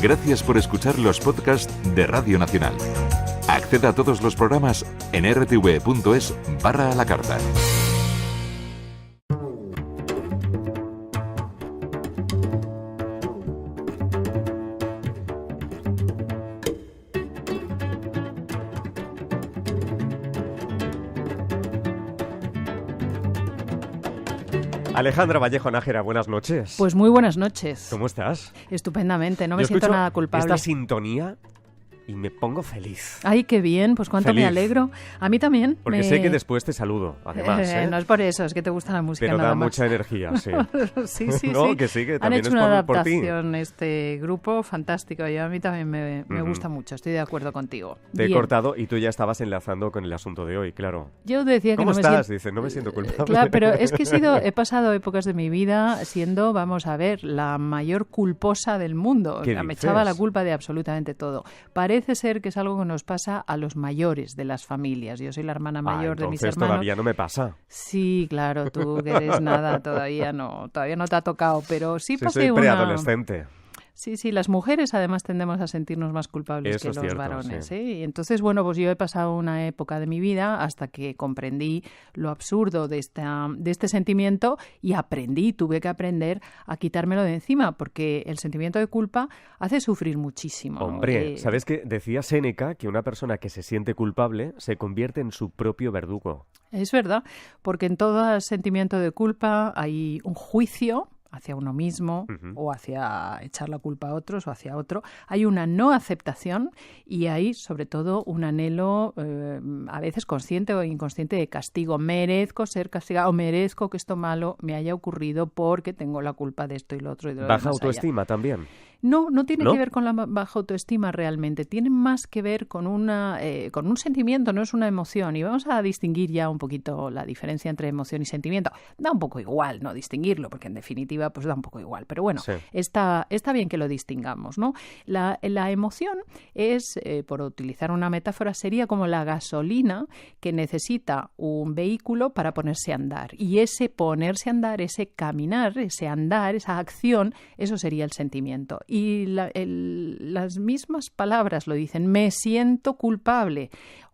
Gracias por escuchar los podcasts de Radio Nacional. Acceda a todos los programas en rtv.es/a la carta. Alejandra Vallejo Nájera, buenas noches. Pues muy buenas noches. ¿Cómo estás? Estupendamente, no me siento nada culpable. Esta sintonía y me pongo feliz. Ay, qué bien, pues cuánto me alegro. A mí también. Porque sé que después te saludo, además. No es por eso, es que te gusta la música. Pero nada da más. mucha energía, sí. sí. No, que sí, que Han también hecho es una por ti. adaptación este grupo fantástico y a mí también me gusta mucho, estoy de acuerdo contigo. Te he Bien. cortado y tú ya estabas enlazando con el asunto de hoy, claro. Yo decía que ¿Cómo no estás? me Dice, no me siento culpable. Claro, pero es que he pasado épocas de mi vida siendo, vamos a ver, la mayor culposa del mundo. ¿Qué Me dices? echaba la culpa de absolutamente todo. Parece ser que es algo que nos pasa a los mayores de las familias. Yo soy la hermana mayor de mis entonces hermanos. todavía no me pasa. Sí, claro, tú que eres nada, todavía no te ha tocado, pero sí pasé soy una... preadolescente. Sí, las mujeres además tendemos a sentirnos más culpables Eso que es los cierto, varones. sí. Y entonces, bueno, pues yo he pasado una época de mi vida hasta que comprendí lo absurdo de este sentimiento y tuve que aprender a quitármelo de encima, porque el sentimiento de culpa hace sufrir muchísimo. Hombre, ¿sabes qué? Decía Séneca que una persona que se siente culpable se convierte en su propio verdugo. Es verdad, porque en todo sentimiento de culpa hay un juicio hacia uno mismo o hacia echar la culpa a otros o hacia otro. Hay una no aceptación y hay, sobre todo, un anhelo a veces consciente o inconsciente de castigo. Merezco ser castigado o merezco que esto malo me haya ocurrido porque tengo la culpa de esto y lo otro. Y de lo Baja más autoestima allá. también. No tiene que ver con la baja autoestima realmente. Tiene más que ver con con un sentimiento, no es una emoción. Y vamos a distinguir ya un poquito la diferencia entre emoción y sentimiento. Da un poco igual no distinguirlo, porque en definitiva pues da un poco igual. Pero bueno, sí. está bien que lo distingamos, ¿no? La emoción es, por utilizar una metáfora, sería como la gasolina que necesita un vehículo para ponerse a andar. Y ese ponerse a andar, ese caminar, ese andar, esa acción, eso sería el sentimiento. Y las mismas palabras lo dicen, me siento culpable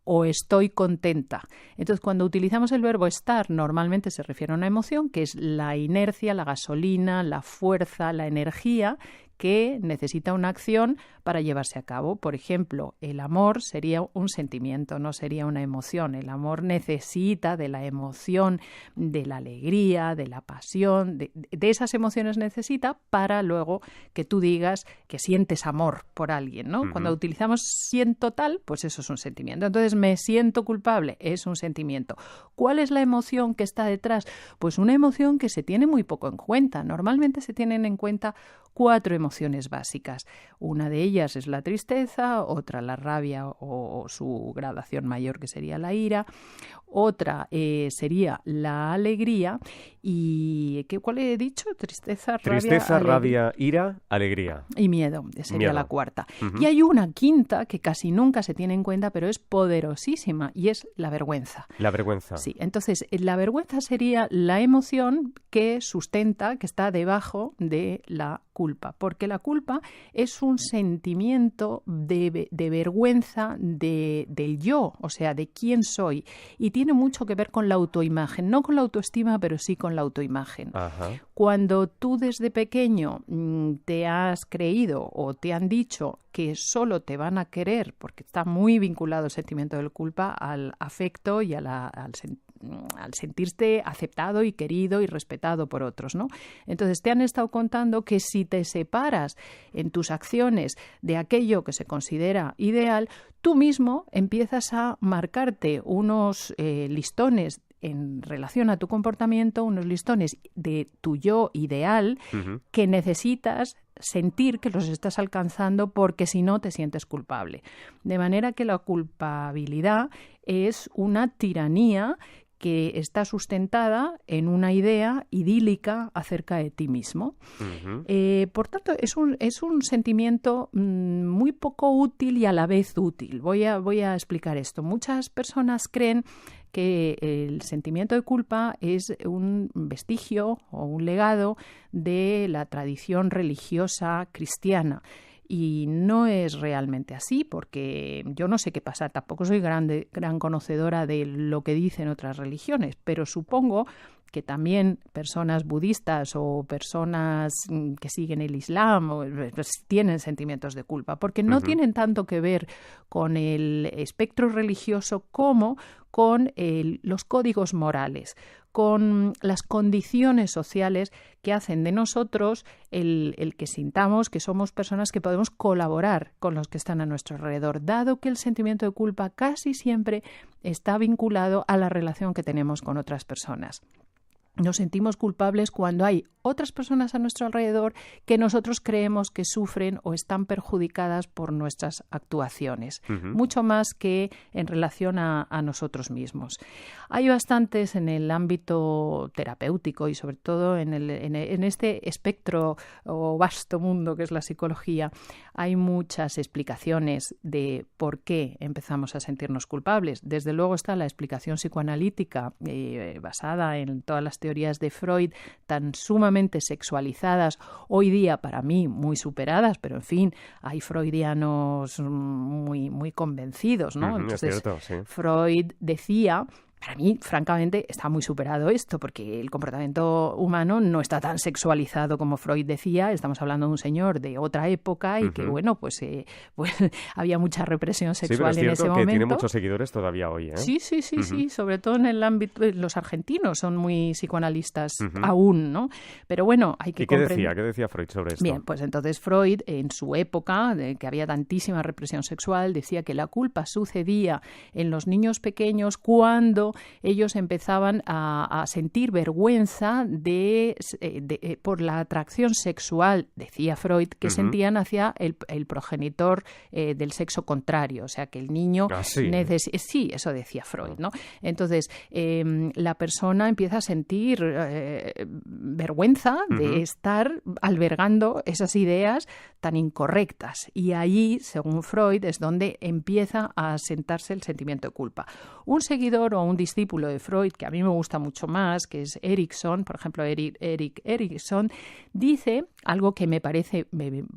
o estoy contenta. Entonces, cuando utilizamos el verbo estar, normalmente se refiere a una emoción que es la inercia, la gasolina, la fuerza, la energía que necesita una acción para llevarse a cabo. Por ejemplo, el amor sería un sentimiento, no sería una emoción. El amor necesita de la emoción, de la alegría, de la pasión, de esas emociones necesita para luego que tú digas que sientes amor por alguien, ¿no? Cuando utilizamos siento tal, pues eso es un sentimiento. Entonces, me siento culpable, es un sentimiento. ¿Cuál es la emoción que está detrás? Pues una emoción que se tiene muy poco en cuenta. Normalmente se tienen en cuenta 4 emociones básicas. Una de ellas es la tristeza, otra la rabia o su gradación mayor, que sería la ira, otra sería la alegría y ¿cuál he dicho? Tristeza, rabia, ira, alegría. Y miedo, sería la cuarta. Uh-huh. Y hay una quinta que casi nunca se tiene en cuenta, pero es poderosísima y es la vergüenza. La vergüenza. Sí, entonces la vergüenza sería la emoción que sustenta, que está debajo de la culpa, porque la culpa es un sentimiento de vergüenza del yo, o sea, de quién soy, y tiene mucho que ver con la autoimagen, no con la autoestima, pero sí con la autoimagen. Ajá. Cuando tú desde pequeño te has creído o te han dicho que solo te van a querer, porque está muy vinculado el sentimiento de culpa al afecto y al sentirte aceptado y querido y respetado por otros, ¿no? Entonces te han estado contando que si te separas en tus acciones de aquello que se considera ideal, tú mismo empiezas a marcarte unos listones en relación a tu comportamiento, unos listones de tu yo ideal que necesitas sentir que los estás alcanzando porque si no te sientes culpable. De manera que la culpabilidad es una tiranía que está sustentada en una idea idílica acerca de ti mismo. Por tanto, es un sentimiento muy poco útil y a la vez útil. Voy a explicar esto. Muchas personas creen que el sentimiento de culpa es un vestigio o un legado de la tradición religiosa cristiana. Y no es realmente así, porque yo no sé qué pasa, tampoco soy gran conocedora de lo que dicen otras religiones, pero supongo que también personas budistas o personas que siguen el Islam pues, tienen sentimientos de culpa, porque no tienen tanto que ver con el espectro religioso como con los códigos morales, con las condiciones sociales que hacen de nosotros el que sintamos que somos personas que podemos colaborar con los que están a nuestro alrededor, dado que el sentimiento de culpa casi siempre está vinculado a la relación que tenemos con otras personas. Nos sentimos culpables cuando hay otras personas a nuestro alrededor que nosotros creemos que sufren o están perjudicadas por nuestras actuaciones, mucho más que en relación a nosotros mismos. Hay bastantes en el ámbito terapéutico y sobre todo en este espectro o vasto mundo que es la psicología, hay muchas explicaciones de por qué empezamos a sentirnos culpables. Desde luego está la explicación psicoanalítica basada en todas las teorías de Freud, tan sumamente sexualizadas, hoy día para mí muy superadas, pero en fin, hay freudianos muy convencidos, ¿no? Entonces, es cierto, sí. Freud decía... Para mí, francamente, está muy superado esto, porque el comportamiento humano no está tan sexualizado como Freud decía. Estamos hablando de un señor de otra época y que, bueno, pues había mucha represión sexual en ese momento. Que tiene muchos seguidores todavía hoy, ¿eh? Sí, sobre todo en el ámbito... Los argentinos son muy psicoanalistas aún, ¿no? Pero bueno, hay que comprender... ¿Qué decía Freud sobre esto? Bien, pues entonces Freud, en su época, de que había tantísima represión sexual, decía que la culpa sucedía en los niños pequeños cuando ellos empezaban a sentir vergüenza por la atracción sexual, decía Freud, que sentían hacia el progenitor del sexo contrario. O sea, que el niño... Sí, eso decía Freud, ¿no? Entonces, la persona empieza a sentir vergüenza de estar albergando esas ideas tan incorrectas. Y ahí, según Freud, es donde empieza a sentarse el sentimiento de culpa. Un seguidor o un discípulo de Freud, que a mí me gusta mucho más, que es Erikson, por ejemplo, Erik Erikson, dice algo que me parece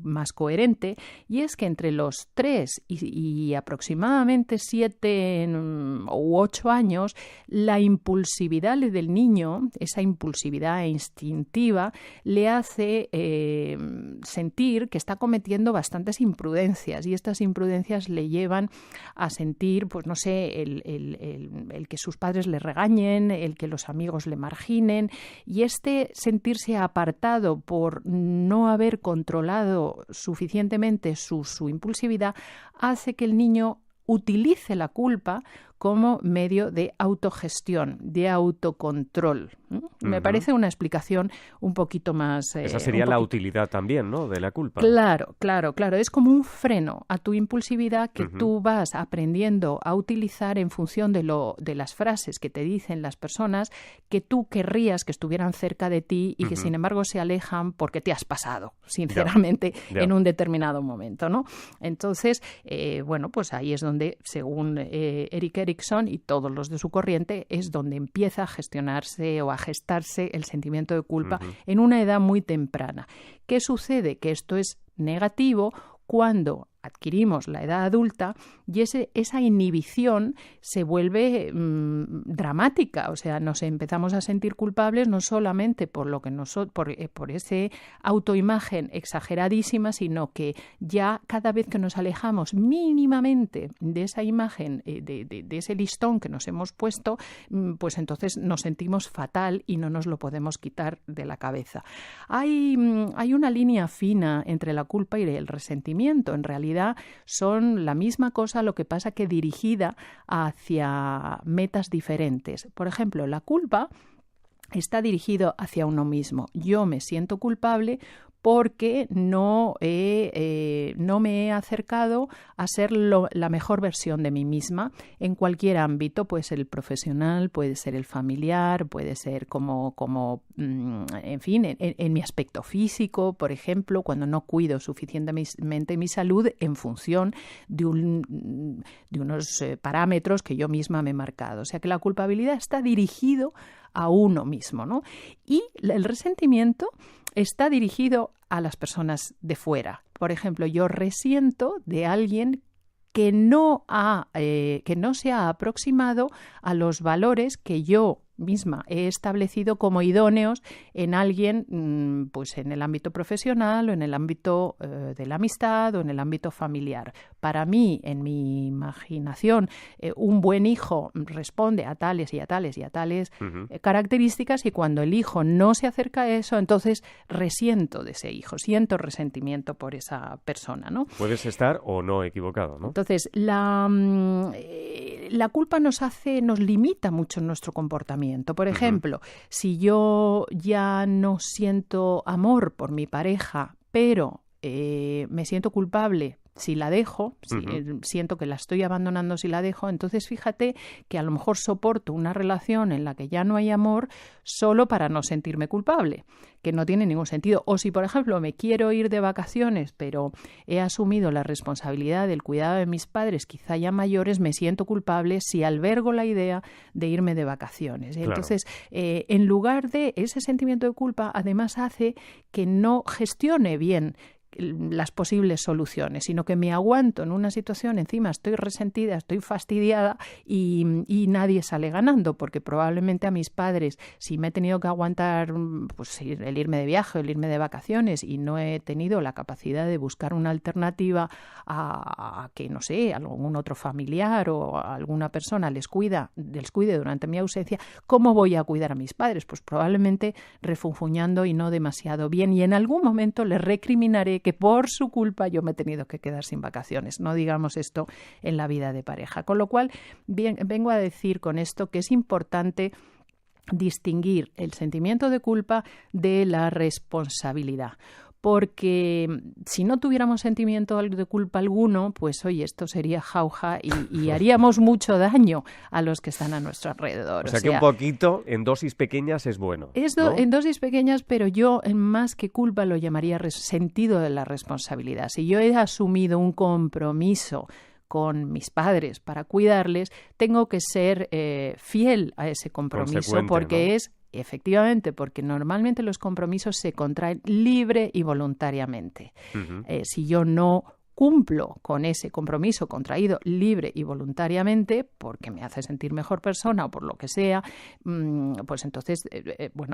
más coherente, y es que entre los 3 y aproximadamente 7 u 8 años, la impulsividad del niño, esa impulsividad instintiva, le hace sentir que está cometiendo bastantes imprudencias, y estas imprudencias le llevan a sentir, pues no sé, el que sus padres le regañen, el que los amigos le marginen, y este sentirse apartado por no haber controlado suficientemente su impulsividad hace que el niño utilice la culpa como medio de autogestión, de autocontrol. Me parece una explicación un poquito más... Esa sería la utilidad también, ¿no?, de la culpa. Claro. Es como un freno a tu impulsividad que tú vas aprendiendo a utilizar en función de las frases que te dicen las personas que tú querrías que estuvieran cerca de ti y que, sin embargo, se alejan porque te has pasado, sinceramente, en un determinado momento, ¿no? Entonces, bueno, pues ahí es donde, según Erik Erikson y todos los de su corriente, es donde empieza a gestionarse o a gestarse el sentimiento de culpa en una edad muy temprana. ¿Qué sucede? Que esto es negativo cuando adquirimos la edad adulta y esa inhibición se vuelve dramática. O sea, nos empezamos a sentir culpables no solamente por lo que por ese autoimagen exageradísima, sino que ya cada vez que nos alejamos mínimamente de esa imagen, de ese listón que nos hemos puesto, pues entonces nos sentimos fatal y no nos lo podemos quitar de la cabeza. Hay una línea fina entre la culpa y el resentimiento. En realidad son la misma cosa, lo que pasa que dirigida hacia metas diferentes. Por ejemplo, la culpa está dirigido hacia uno mismo. Yo me siento culpable porque no me he acercado a ser la mejor versión de mí misma en cualquier ámbito. Puede ser el profesional, puede ser el familiar, puede ser en fin, en mi aspecto físico, por ejemplo, cuando no cuido suficientemente mi salud en función de unos parámetros que yo misma me he marcado. O sea que la culpabilidad está dirigido a uno mismo, ¿no? Y el resentimiento está dirigido a las personas de fuera. Por ejemplo, yo resiento de alguien que no se ha aproximado a los valores que yo misma he establecido como idóneos en alguien, pues en el ámbito profesional o en el ámbito de la amistad o en el ámbito familiar. Para mí, en mi imaginación, un buen hijo responde a tales y a tales y a tales características, y cuando el hijo no se acerca a eso, entonces resiento de ese hijo, siento resentimiento por esa persona, ¿no? Puedes estar o no equivocado, ¿no? Entonces, la culpa nos limita mucho en nuestro comportamiento. Por ejemplo, si yo ya no siento amor por mi pareja, pero me siento culpable si la dejo, siento que la estoy abandonando si la dejo, entonces fíjate que a lo mejor soporto una relación en la que ya no hay amor solo para no sentirme culpable, que no tiene ningún sentido. O si, por ejemplo, me quiero ir de vacaciones, pero he asumido la responsabilidad del cuidado de mis padres, quizá ya mayores, me siento culpable si albergo la idea de irme de vacaciones. Claro. Entonces, en lugar de ese sentimiento de culpa, además hace que no gestione bien las posibles soluciones, sino que me aguanto en una situación, encima estoy resentida, estoy fastidiada y nadie sale ganando, porque probablemente a mis padres, si me he tenido que aguantar pues, el irme de viaje, el irme de vacaciones, y no he tenido la capacidad de buscar una alternativa a que, no sé, algún otro familiar o alguna persona les cuide durante mi ausencia, ¿cómo voy a cuidar a mis padres? Pues probablemente refunfuñando y no demasiado bien, y en algún momento les recriminaré que por su culpa yo me he tenido que quedar sin vacaciones. No digamos esto en la vida de pareja. Con lo cual, vengo a decir con esto que es importante distinguir el sentimiento de culpa de la responsabilidad. Porque si no tuviéramos sentimiento de culpa alguno, pues oye, esto sería jauja y haríamos mucho daño a los que están a nuestro alrededor. O sea que un poquito en dosis pequeñas es bueno. ¿no? En dosis pequeñas, pero yo más que culpa lo llamaría sentido de la responsabilidad. Si yo he asumido un compromiso con mis padres para cuidarles, tengo que ser fiel a ese compromiso, porque ¿no? Efectivamente, porque normalmente los compromisos se contraen libre y voluntariamente. Si yo no cumplo con ese compromiso contraído libre y voluntariamente, porque me hace sentir mejor persona o por lo que sea, pues entonces,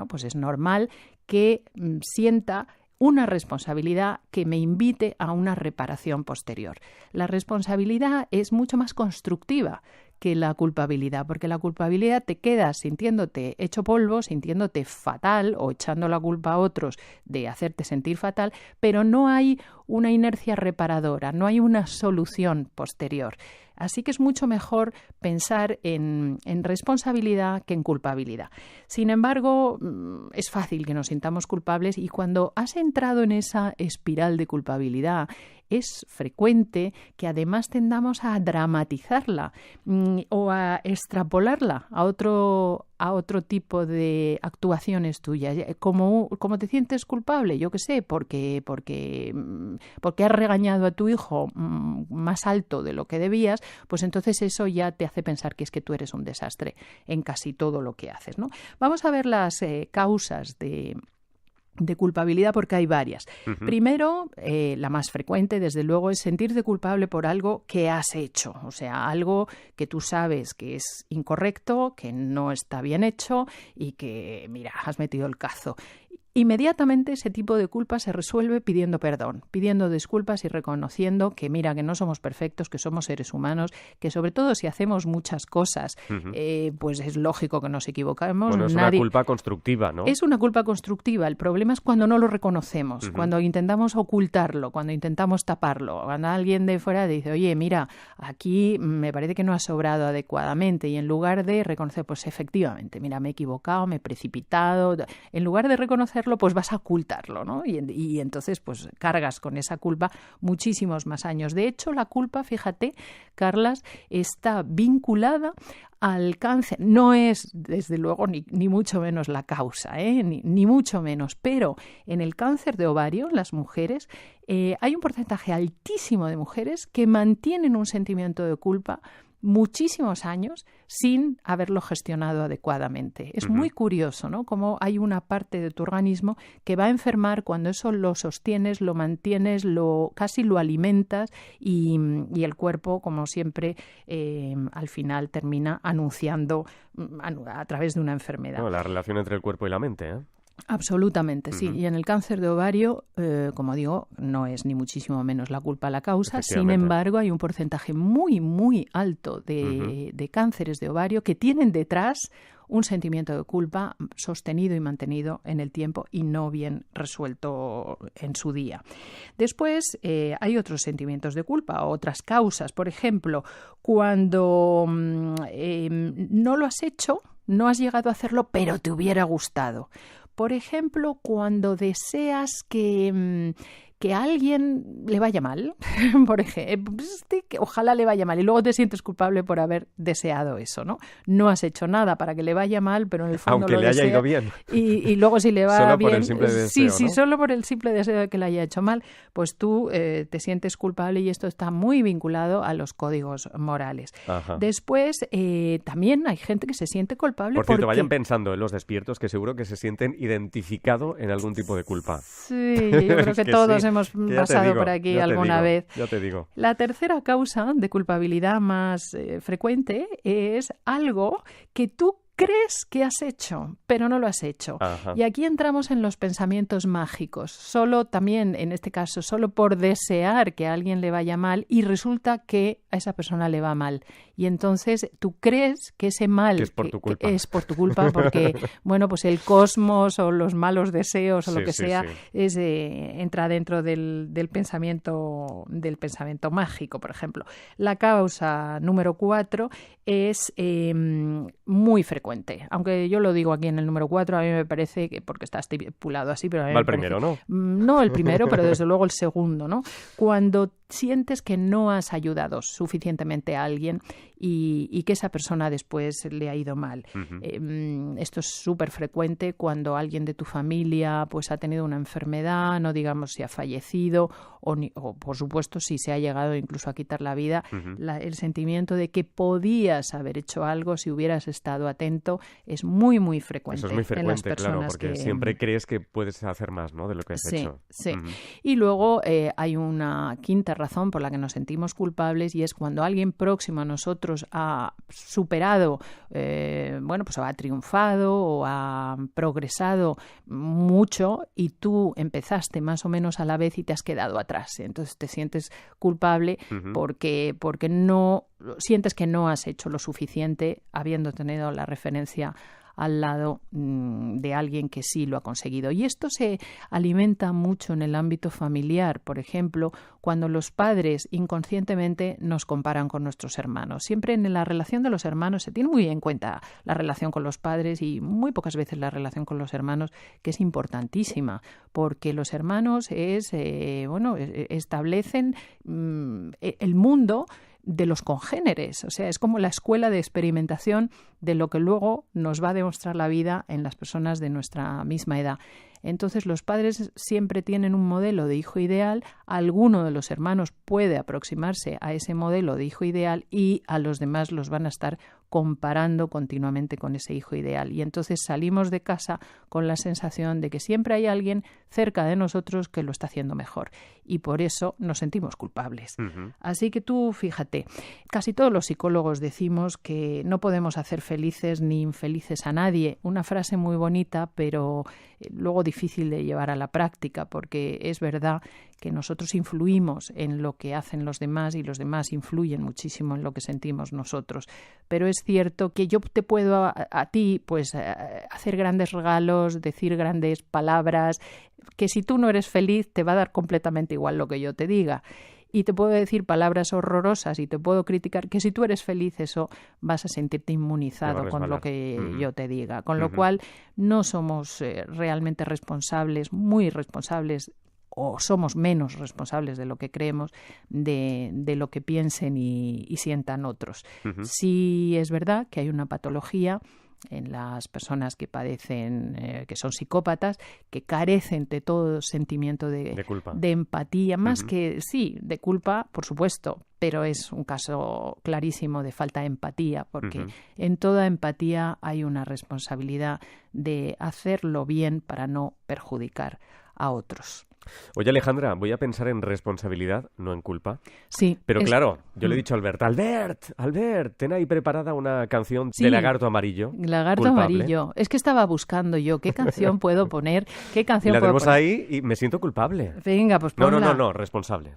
pues es normal que sienta una responsabilidad que me invite a una reparación posterior. La responsabilidad es mucho más constructiva que la culpabilidad, porque la culpabilidad te quedas sintiéndote hecho polvo, sintiéndote fatal o echando la culpa a otros de hacerte sentir fatal, pero no hay una inercia reparadora, no hay una solución posterior. Así que es mucho mejor pensar en responsabilidad que en culpabilidad. Sin embargo, es fácil que nos sintamos culpables, y cuando has entrado en esa espiral de culpabilidad, es frecuente que además tendamos a dramatizarla o a extrapolarla a otro tipo de actuaciones tuyas. ¿Cómo te sientes culpable? Yo qué sé, porque has regañado a tu hijo más alto de lo que debías, pues entonces eso ya te hace pensar que es que tú eres un desastre en casi todo lo que haces, ¿no? Vamos a ver las causas de culpabilidad, porque hay varias. Primero, la más frecuente, desde luego, es sentirte culpable por algo que has hecho, o sea, algo que tú sabes que es incorrecto, que no está bien hecho y que, mira, has metido el cazo. Inmediatamente ese tipo de culpa se resuelve pidiendo perdón, pidiendo disculpas y reconociendo que, mira, que no somos perfectos, que somos seres humanos, que sobre todo si hacemos muchas cosas, pues es lógico que nos equivocamos. Bueno, es una culpa constructiva, ¿no? Es una culpa constructiva. El problema es cuando no lo reconocemos, cuando intentamos ocultarlo, cuando intentamos taparlo. Cuando alguien de fuera dice, oye, mira, aquí me parece que no has obrado adecuadamente, y en lugar de reconocer, pues efectivamente, mira, me he equivocado, me he precipitado, en lugar de reconocer, pues vas a ocultarlo, ¿no? Y entonces pues cargas con esa culpa muchísimos más años. De hecho, la culpa, fíjate, Carlas, está vinculada al cáncer. No es, desde luego, ni mucho menos la causa, ni mucho menos, pero en el cáncer de ovario, las mujeres, hay un porcentaje altísimo de mujeres que mantienen un sentimiento de culpa muchísimos años sin haberlo gestionado adecuadamente. Es muy curioso, ¿no? Cómo hay una parte de tu organismo que va a enfermar cuando eso lo sostienes, lo mantienes, casi lo alimentas y el cuerpo, como siempre, al final termina anunciando a través de una enfermedad. No, la relación entre el cuerpo y la mente, ¿eh? Absolutamente, sí. Y en el cáncer de ovario, como digo, no es ni muchísimo menos la culpa la causa. Sin embargo, hay un porcentaje muy, muy alto de cánceres de ovario que tienen detrás un sentimiento de culpa sostenido y mantenido en el tiempo y no bien resuelto en su día. Después hay otros sentimientos de culpa, otras causas. Por ejemplo, cuando no lo has hecho, no has llegado a hacerlo, pero te hubiera gustado. Por ejemplo, cuando deseas que a alguien le vaya mal, por ejemplo, que ojalá le vaya mal y luego te sientes culpable por haber deseado eso, ¿no? No has hecho nada para que le vaya mal, pero en el fondo aunque lo le haya ido bien. Y luego si le va solo bien, por el simple deseo, sí, ¿no? solo por el simple deseo de que le haya hecho mal, pues tú te sientes culpable y esto está muy vinculado a los códigos morales. Ajá. Después también hay gente que se siente culpable por cierto, porque... vayan pensando en los despiertos que seguro que se sienten identificados en algún tipo de culpa. Sí, yo creo que todos sí, hemos que pasado por aquí alguna vez. Ya te digo. La tercera causa de culpabilidad más frecuente es algo que tú crees que has hecho, pero no lo has hecho. Ajá. Y aquí entramos en los pensamientos mágicos. Solo también, en este caso, solo por desear que a alguien le vaya mal y resulta que a esa persona le va mal. Y entonces tú crees que ese mal que es por tu culpa. Es por tu culpa porque, bueno, pues el cosmos o los malos deseos o lo que sea entra dentro del pensamiento mágico, por ejemplo. La causa número 4 es muy frecuente. Aunque yo lo digo aquí en el número 4, a mí me parece que, porque está estipulado así, pero a mí va el primero, ¿no? No el primero, pero desde luego el segundo, ¿no? Cuando sientes que no has ayudado suficientemente a alguien y que esa persona después le ha ido mal. Esto es súper frecuente cuando alguien de tu familia pues ha tenido una enfermedad, no digamos si ha fallecido o por supuesto si se ha llegado incluso a quitar la vida, el sentimiento de que podías haber hecho algo si hubieras estado atento es muy, muy frecuente. Eso es muy frecuente, en las personas, claro, porque siempre crees que puedes hacer más, ¿no?, de lo que has hecho. Sí. Y luego hay una quinta razón por la que nos sentimos culpables y es cuando alguien próximo a nosotros ha superado, pues ha triunfado o ha progresado mucho y tú empezaste más o menos a la vez y te has quedado atrás. Entonces te sientes culpable porque no sientes que no has hecho lo suficiente habiendo tenido la referencia al lado de alguien que sí lo ha conseguido. Y esto se alimenta mucho en el ámbito familiar, por ejemplo, cuando los padres inconscientemente nos comparan con nuestros hermanos. Siempre en la relación de los hermanos se tiene muy en cuenta la relación con los padres y muy pocas veces la relación con los hermanos, que es importantísima, porque los hermanos establecen el mundo de los congéneres, o sea, es como la escuela de experimentación de lo que luego nos va a demostrar la vida en las personas de nuestra misma edad. Entonces los padres siempre tienen un modelo de hijo ideal, alguno de los hermanos puede aproximarse a ese modelo de hijo ideal y a los demás los van a estar comparando continuamente con ese hijo ideal. Y entonces salimos de casa con la sensación de que siempre hay alguien cerca de nosotros que lo está haciendo mejor y por eso nos sentimos culpables. Así que tú, fíjate, casi todos los psicólogos decimos que no podemos hacer felices ni infelices a nadie. Una frase muy bonita, pero luego difícil de llevar a la práctica, porque es verdad que nosotros influimos en lo que hacen los demás y los demás influyen muchísimo en lo que sentimos nosotros. Pero es cierto que yo te puedo a ti pues hacer grandes regalos, decir grandes palabras, que si tú no eres feliz te va a dar completamente igual lo que yo te diga. Y te puedo decir palabras horrorosas y te puedo criticar, que si tú eres feliz eso vas a sentirte inmunizado con lo que yo te diga. Con lo cual no somos realmente responsables, muy responsables, o somos menos responsables de lo que creemos, de lo que piensen y sientan otros. Sí es verdad que hay una patología en las personas que padecen, que son psicópatas, que carecen de todo sentimiento de culpa, de empatía, más que, sí, de culpa, por supuesto, pero es un caso clarísimo de falta de empatía, porque en toda empatía hay una responsabilidad de hacerlo bien para no perjudicar a otros. Oye, Alejandra, voy a pensar en responsabilidad, no en culpa. Sí. Pero claro, yo le he dicho a Albert, ten ahí preparada una canción de Lagarto Amarillo. Lagarto culpable. Amarillo. Es que estaba buscando yo qué canción puedo poner, qué canción la puedo tenemos poner. ahí y me siento culpable. Venga, pues ponla. No, responsable.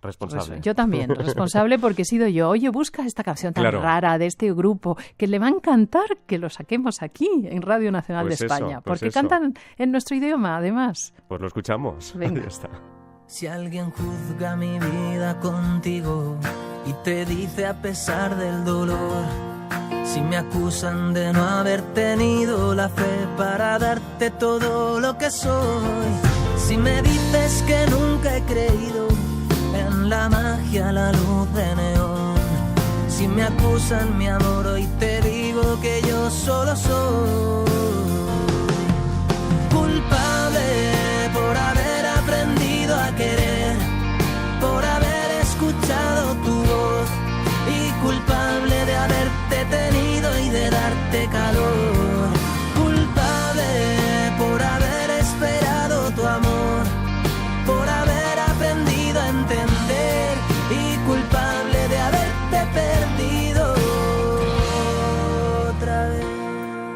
Yo también, responsable porque he sido yo. Oye, busca esta canción tan Claro. rara de este grupo que le va a encantar que lo saquemos aquí en Radio Nacional Pues de eso, España, pues porque eso. cantan en nuestro idioma, además. Pues lo escuchamos. Venga. Ya está. Si alguien juzga mi vida contigo y te dice a pesar del dolor, si me acusan de no haber tenido la fe para darte todo lo que soy, si me dices que nunca he creído en la magia, la luz de neón, si me acusan mi amor, hoy te digo que yo solo soy culpable por haber aprendido a querer, por haber escuchado tu voz, y culpable de haberte tenido y de darte calor, culpable por haber esperado tu amor, por haber aprendido a entender, y culpable de haberte perdido otra vez.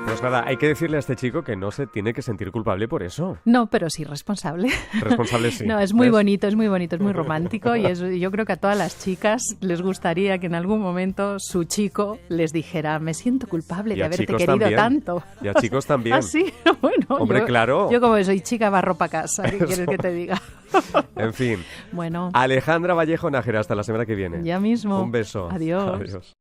Pues nada, hay que decirle a este chico que no se tiene que sentir culpable por eso. No, pero sí responsable. Responsable sí. No, es muy ¿ves? bonito, es muy romántico y yo creo que a todas las chicas les gustaría que en algún momento su chico les dijera, me siento culpable Y de a haberte chicos querido también. tanto. Y a chicos también. ¿Ah, sí? Bueno, Hombre, claro. Yo como soy chica barro para casa, ¿qué quieres Eso. que te diga? En fin. Bueno, Alejandra Vallejo Nájera, hasta la semana que viene. ya mismo. Un beso. Adiós. Adiós.